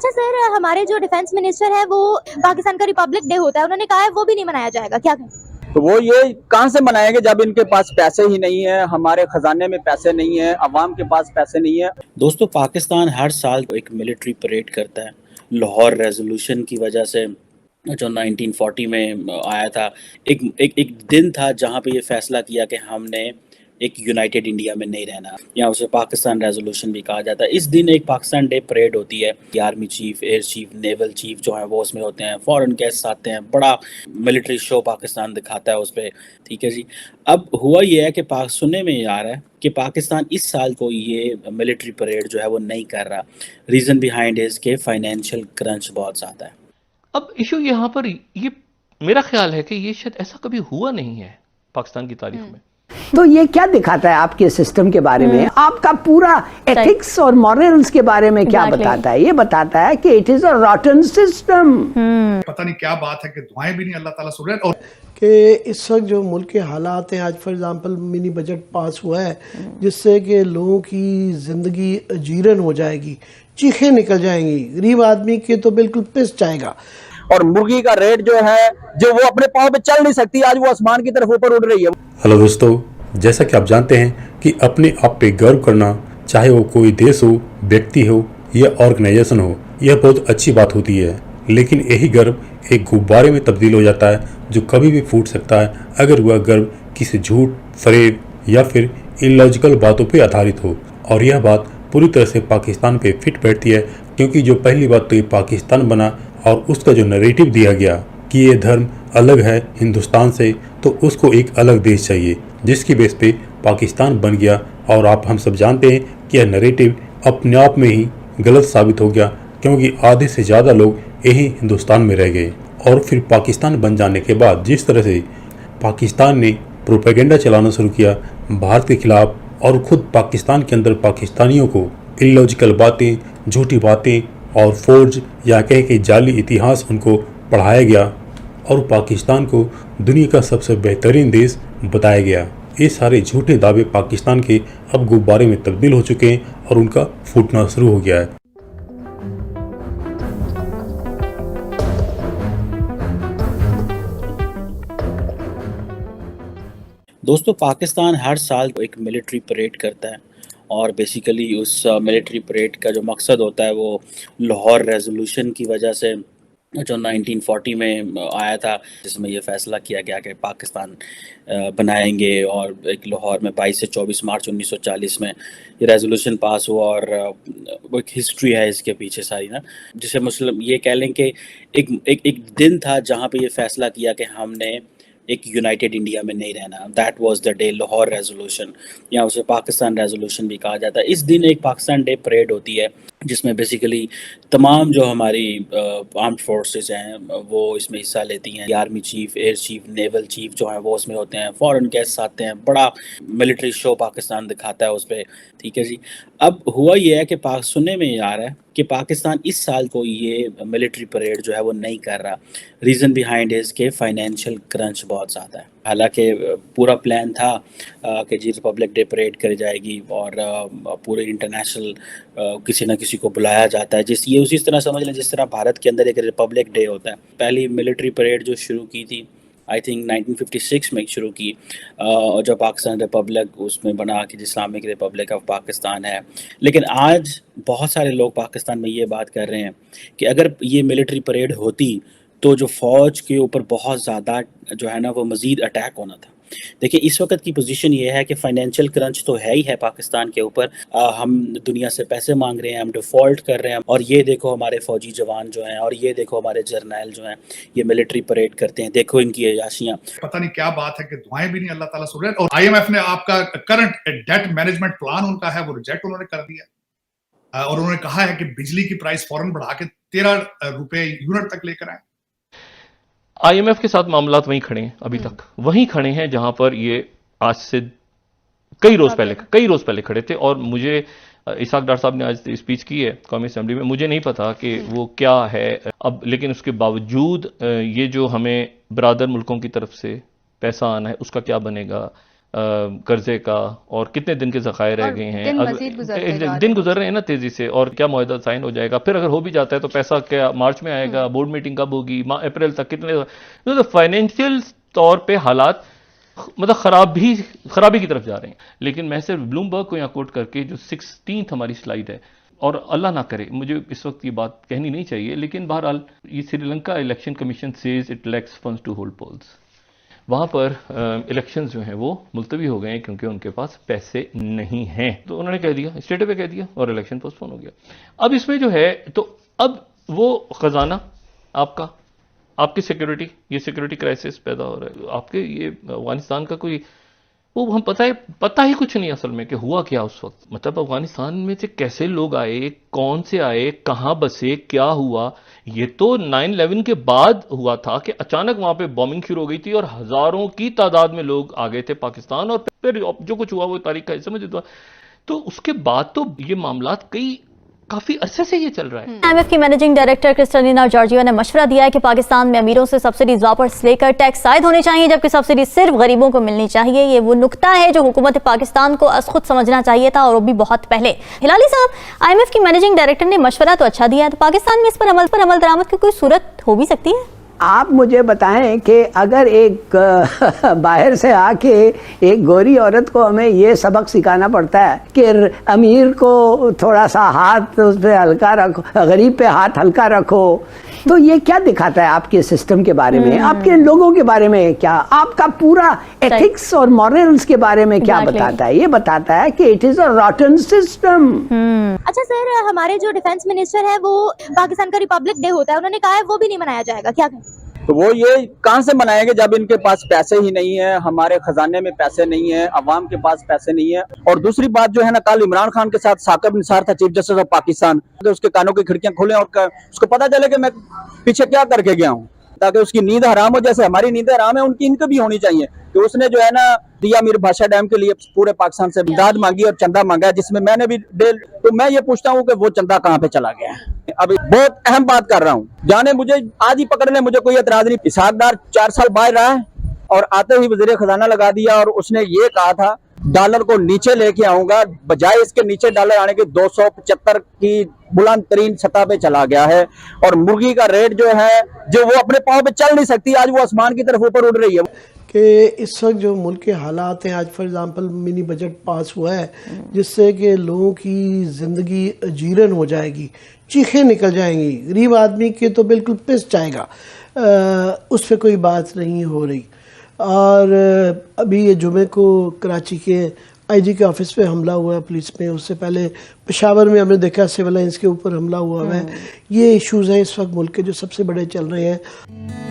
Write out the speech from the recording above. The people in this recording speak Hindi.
अच्छा सर, हमारे जो डिफेंस मिनिस्टर है वो पाकिस्तान का रिपब्लिक डे होता है, उन्होंने कहा है वो भी नहीं मनाया जाएगा, क्या कहें? तो वो ये कहाँ से मनाएंगे जब इनके पास पैसे ही नहीं है, हमारे खजाने में पैसे नहीं है, अवाम के पास पैसे नहीं है। दोस्तों, पाकिस्तान हर साल एक मिलिट्री परेड करता है लाहौर रेजोल्यूशन की वजह से, जो 1940 में आया था। एक दिन था जहाँ पे ये फैसला किया कि हमने एक यूनाइटेड इंडिया में नहीं रहना, या उसे पाकिस्तान रेजोल्यूशन भी कहा जाता है। इस दिन एक पाकिस्तान डे परेड होती है। Army chief, air chief, naval chief जो है वो उसमें होते हैं, फॉरेन गेस्ट आते हैं, बड़ा मिलिट्री शो पाकिस्तान दिखाता है उस पर। ठीक है जी। अब हुआ ये है कि सुनने में ये आ रहा है कि पाकिस्तान इस साल को ये मिलिट्री परेड जो है वो नहीं कर रहा। रीज़न बिहाइंड इज़ के फाइनेंशियल क्रंच बहुत ज़्यादा है। अब इशू यहाँ पर ये मेरा ख्याल है कि ये शायद ऐसा कभी हुआ नहीं है पाकिस्तान की तारीख में। तो ये क्या दिखाता है आपके सिस्टम के बारे में, आपका पूरा एथिक्स और मॉरल्स के बारे में क्या बताता है? ये बताता है कि इट इज अ रॉटन सिस्टम। पता नहीं क्या बात है कि दुआएं भी नहीं अल्लाह ताला सुन रहे हैं। और कि इस वक्त जो मुल्क के हालात हैं, आज for example mini budget pass हुआ है जिससे कि लोगों की ज़िंदगी अजीरन हो जाएगी, चीखें निकल जाएंगी, गरीब आदमी के तो बिल्कुल पिस जाएगा। और मुर्गी का रेट जो है, जो वो अपने पाँव पे चल नहीं सकती, आज वो आसमान की तरफ ऊपर उड़ रही है। हेलो दोस्तों, जैसा कि आप जानते हैं कि अपने आप पे गर्व करना, चाहे वो कोई देश हो, व्यक्ति हो या ऑर्गेनाइजेशन हो, यह बहुत अच्छी बात होती है। लेकिन यही गर्व एक गुब्बारे में तब्दील हो जाता है जो कभी भी फूट सकता है अगर वह गर्व किसी झूठ, फरेब या फिर इलॉजिकल बातों पे आधारित हो। और यह बात पूरी तरह से पाकिस्तान पे फिट बैठती है, क्योंकि जो पहली बात तो ये पाकिस्तान बना और उसका जो नैरेटिव दिया गया कि ये धर्म अलग है हिंदुस्तान से, तो उसको एक अलग देश चाहिए, जिसकी बेस पे पाकिस्तान बन गया। और हम सब जानते हैं कि यह नैरेटिव अपने आप में ही गलत साबित हो गया, क्योंकि आधे से ज़्यादा लोग यही हिंदुस्तान में रह गए। और फिर पाकिस्तान बन जाने के बाद जिस तरह से पाकिस्तान ने प्रोपेगेंडा चलाना शुरू किया भारत के खिलाफ, और ख़ुद पाकिस्तान के अंदर पाकिस्तानियों को इलॉजिकल बातें, झूठी बातें और फोर्ज या कह के जाली इतिहास उनको पढ़ाया गया और पाकिस्तान को दुनिया का सबसे बेहतरीन देश बताया गया। ये सारे झूठे दावे पाकिस्तान के अब गुब्बारे में तब्दील हो चुके हैं और उनका फूटना शुरू हो गया है। दोस्तों, पाकिस्तान हर साल एक मिलिट्री परेड करता है, और बेसिकली उस मिलिट्री परेड का जो मकसद होता है वो लाहौर रेजोल्यूशन की वजह से, जो 1940 में आया था, जिसमें ये फैसला किया गया कि पाकिस्तान बनाएंगे। और एक लाहौर में 22 से 24 मार्च 1940 में ये रेजोल्यूशन पास हुआ। और वो एक हिस्ट्री है इसके पीछे सारी ना, जिसे मुस्लिम ये कह लें कि एक दिन था जहाँ पे ये फैसला किया कि हमने एक यूनाइटेड इंडिया में नहीं रहना। That was the day Lahore resolution, या उसे पाकिस्तान रेजोल्यूशन भी कहा जाता है। इस दिन एक पाकिस्तान डे परेड होती है जिसमें बेसिकली तमाम जो हमारी आर्म्ड फोर्सेस हैं वो इसमें हिस्सा लेती हैं। Army chief, air chief, naval chief जो हैं वो उसमें होते हैं, फॉरेन गेस्ट आते हैं, बड़ा मिलिट्री शो पाकिस्तान दिखाता है उस पर। ठीक है जी। अब हुआ ये है कि सुनने में ये आ रहा है कि पाकिस्तान इस साल को ये मिलिट्री परेड जो है वो नहीं कर रहा। रीज़न बिहाइंड इज़ के फाइनेंशियल क्रंच बहुत ज़्यादा है। हालांकि पूरा प्लान था कि जी रिपब्लिक डे परेड करी जाएगी और पूरे इंटरनेशनल किसी न किसी को बुलाया जाता है, ये उसी तरह समझ लें जिस तरह भारत के अंदर एक रिपब्लिक डे होता है। पहली मिलिट्री परेड जो शुरू की थी आई थिंक 1956 में शुरू की, जब पाकिस्तान रिपब्लिक उसमें बना कि इस्लामिक रिपब्लिक ऑफ पाकिस्तान है। लेकिन आज बहुत सारे लोग पाकिस्तान में ये बात कर रहे हैं कि अगर ये मिलिट्री परेड होती तो जो फ़ौज के ऊपर बहुत ज़्यादा जो है ना वो मज़ीद अटैक होना था। देखिए, इस वक्त की पोजीशन ये है कि फाइनेंशियल क्रंच तो है ही है पाकिस्तान के ऊपर। हम दुनिया से पैसे मांग रहे हैं, हम डिफ़ॉल्ट कर रहे हैं, और ये देखो हमारे फ़ौजी जवान जो हैं, और ये देखो हमारे जर्नैल जो हैं, ये मिलिट्री परेड करते हैं, देखो इनकी अयाशियाँ। पता नहीं क्या बात है कि दुआएं भी नहीं अल्लाह ताला सुन रहे हैं। और IMF ने आपका करंट डेट मैनेजमेंट प्लान उनका है वो रिजेक्ट उन्होंने कर दिया, और उन्होंने कहा है कि बिजली की प्राइस फौरन बढ़ा के 13 रुपए यूनिट तक लेकर आए। IMF के साथ मामलात वहीं खड़े हैं, अभी तक वहीं खड़े हैं जहां पर ये आज से कई रोज पहले खड़े थे। और मुझे इसाक डार साहब ने आज स्पीच की है कौमी असेंबली में, मुझे नहीं पता कि वो क्या है अब, लेकिन उसके बावजूद ये जो हमें ब्रादर मुल्कों की तरफ से पैसा आना है उसका क्या बनेगा, कर्जे का और कितने दिन के ज़खायर रह और गए हैं, दिन मज़ीद गुज़रते जा रहे दिन हैं। गुजर रहे हैं ना तेजी से, और क्या मुआहदा साइन हो जाएगा, फिर अगर हो भी जाता है तो पैसा क्या मार्च में आएगा, बोर्ड मीटिंग कब होगी, अप्रैल तक कितने, तो फाइनेंशियल तौर पे हालात मतलब खराबी की तरफ जा रहे हैं। लेकिन मैं सिर्फ ब्लूमबर्ग को यहाँ कोट करके, जो 16th हमारी स्लाइड है, और अल्लाह ना करे मुझे इस वक्त ये बात कहनी नहीं चाहिए, लेकिन बहरहाल ये Sri Lanka election commission says it lacks funds to hold polls. वहाँ पर इलेक्शंस जो हैं वो मुलतवी हो गए हैं क्योंकि उनके पास पैसे नहीं हैं, तो उन्होंने कह दिया, स्टेट पे कह दिया, और इलेक्शन पोस्टपोन हो गया। अब इसमें जो है, तो अब वो खजाना आपका, आपकी सिक्योरिटी, ये सिक्योरिटी क्राइसिस पैदा हो रहा है, आपके ये अफगानिस्तान का कोई वो हम पता ही कुछ नहीं असल में कि हुआ क्या उस वक्त। मतलब अफगानिस्तान में से कैसे लोग आए, कौन से आए, कहाँ बसे, क्या हुआ, ये तो 9/11 के बाद हुआ था कि अचानक वहां पे बॉम्बिंग शुरू हो गई थी और हजारों की तादाद में लोग आ गए थे पाकिस्तान, और फिर जो कुछ हुआ वो तारीख का हिस्सा मुझे तो उसके बाद तो ये मामला काफी अरसे से ये चल रहा है। IMF की मैनेजिंग डायरेक्टर क्रिस्टलिना जॉर्जियो ने मशवरा दिया है कि पाकिस्तान में अमीरों से सब्सिडीज वापस लेकर टैक्स आयद होने चाहिए, जबकि सब्सिडी सिर्फ गरीबों को मिलनी चाहिए। ये वो नुक्ता है जो हुकूमत पाकिस्तान को अस खुद समझना चाहिए था, और वो भी बहुत पहले। हिलाली साहब, IMF की मैनेजिंग डायरेक्टर ने मशवरा तो अच्छा दिया है, तो पाकिस्तान में इस पर अमल दरामद की कोई सूरत हो भी सकती है? आप मुझे बताएं कि अगर एक बाहर से आके एक गोरी औरत को हमें ये सबक सिखाना पड़ता है कि अमीर को थोड़ा सा हाथ उस पे हल्का रखो, गरीब पे हाथ हल्का रखो, तो ये क्या दिखाता है आपके सिस्टम के बारे में, आपके लोगों के बारे में, क्या आपका पूरा एथिक्स और मॉरल्स के बारे में क्या बताता है? ये बताता है कि इट इज अ रॉटन सिस्टम। अच्छा सर, हमारे जो डिफेंस मिनिस्टर है वो पाकिस्तान का रिपब्लिक डे होता है, उन्होंने कहा है वो भी नहीं मनाया जाएगा, क्या कहें? तो वो ये कहां से मनाएंगे जब इनके पास पैसे ही नहीं है, हमारे खजाने में पैसे नहीं है, अवाम के पास पैसे नहीं है। और दूसरी बात जो है ना, कल इमरान खान के साथ साकिब निसार था, चीफ जस्टिस ऑफ पाकिस्तान, तो उसके कानों की खिड़कियां खोलें और उसको पता चले कि मैं पीछे क्या करके गया हूँ, ताकि उसकी नींद हराम हो, जैसे हमारी नींद हराम है उनकी इनको भी होनी चाहिए। कि उसने जो है ना दिया मीर भाषा डैम के लिए पूरे पाकिस्तान से इमदाद मांगी और चंदा मांगा है, जिसमें मैंने भी तो मैं ये पूछता हूँ कि वो चंदा कहाँ पे चला गया है। अभी बहुत अहम बात कर रहा हूँ, जाने मुझे आज ही पकड़ ले, मुझे कोई एतराज नहीं। इसहाक डार 4 साल बाहर रहा है और आते ही वज़ीर खजाना लगा दिया, और उसने ये कहा था डॉलर को नीचे लेके आऊंगा, बजाय इसके नीचे डॉलर आने के 275 की बुलंद तरीन सतह पे चला गया है। और मुर्गी का रेट जो है, जो वो अपने पाँव पे चल नहीं सकती, आज वो आसमान की तरफ ऊपर उड़ रही है। कि इस वक्त जो मुल्क के हालात हैं, आज for example mini budget pass हुआ है जिससे कि लोगों की ज़िंदगी अजीरन हो जाएगी, चीखें निकल जाएंगी, गरीब आदमी के तो बिल्कुल पिस जाएगा, उस पर कोई बात नहीं हो रही। और अभी ये जुमे को कराची के IG के ऑफिस पे हमला हुआ है पुलिस में, उससे पहले पेशावर में हमने देखा सिविल लाइंस के ऊपर हमला हुआ है। ये इश्यूज़ हैं इस वक्त मुल्क के जो सबसे बड़े चल रहे हैं।